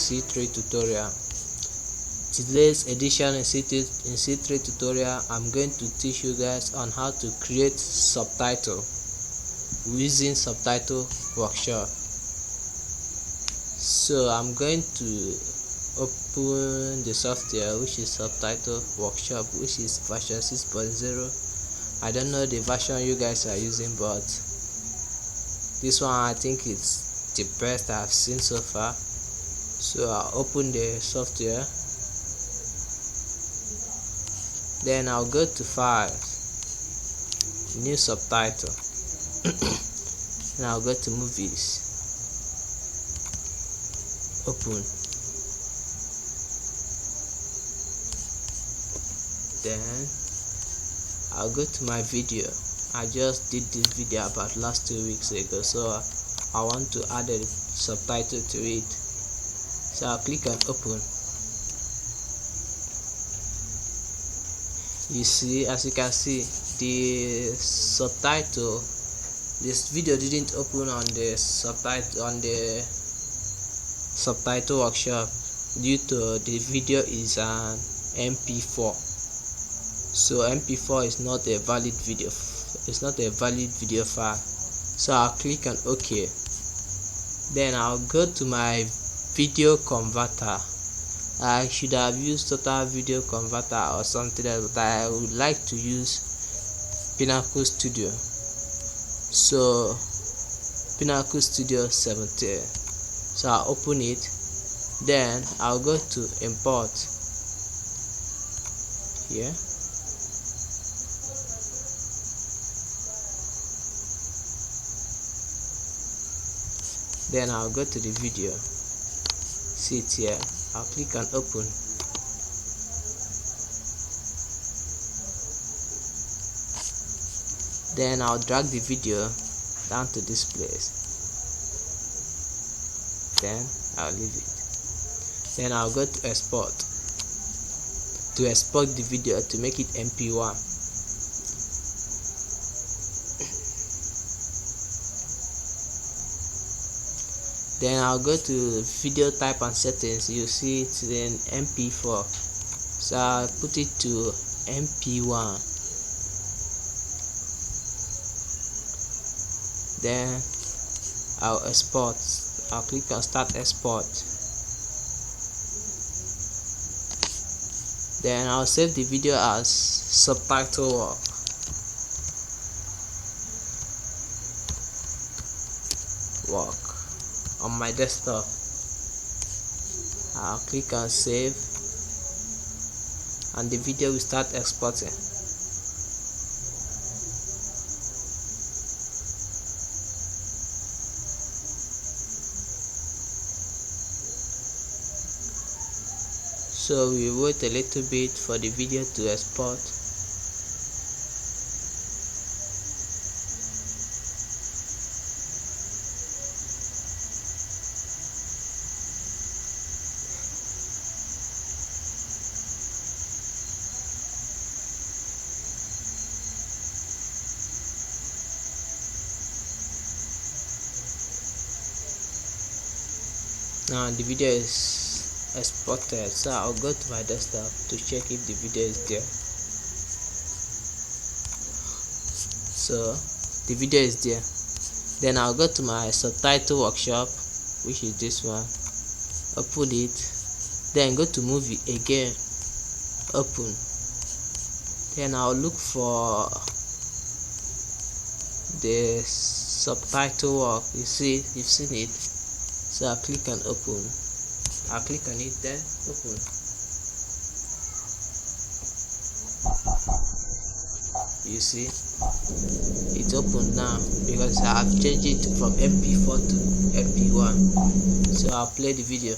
C3 tutorial. Today's edition in C3 tutorial, I'm going to teach you guys on how to create subtitle using subtitle workshop. So I'm going to open the software, which is subtitle workshop, which is version 6.0. I don't know the version you guys are using, but this one I think it's the best I've seen so far. So I'll open the software, then I'll go to Files, New Subtitle, and I'll go to Movies, Open. Then I'll go to my video. I just did this video about last 2 weeks ago, so I want to add a subtitle to it. So I'll click on Open. You see, as you can see, the subtitle, this video didn't open on the subtitle workshop due to the video is an MP4. So MP4 is not a valid video. It's not a valid video file. So I'll click on OK. Then I'll go to my video converter. I should have used Total Video Converter or something else, but I would like to use Pinnacle Studio. So Pinnacle Studio 17. So I'll open it. Then I'll go to Import here. Then I'll go to the video, see it here. I'll click on Open. Then I'll drag the video down to this place. Then I'll leave it. Then I'll go to Export to export the video to make it MP1. Then I'll go to video type and settings. You see it's in MP4, so I'll put it to MP1. Then I'll export. I'll click on Start Export. Then I'll save the video as subtitle work on my desktop. I'll click on Save, and the video will start exporting. So we wait a little bit for the video to export. Now the video is exported, so I'll go to my desktop to check if the video is there. So the video is there. Then I'll go to my subtitle workshop, which is this one. Open it. Then go to Movie again. Open. Then I'll look for the subtitle work. You see, you've seen it. So I'll click on Open. I'll click on it, then Open. You see, it's open now because I have changed it from MP4 to MP1. So I'll play the video.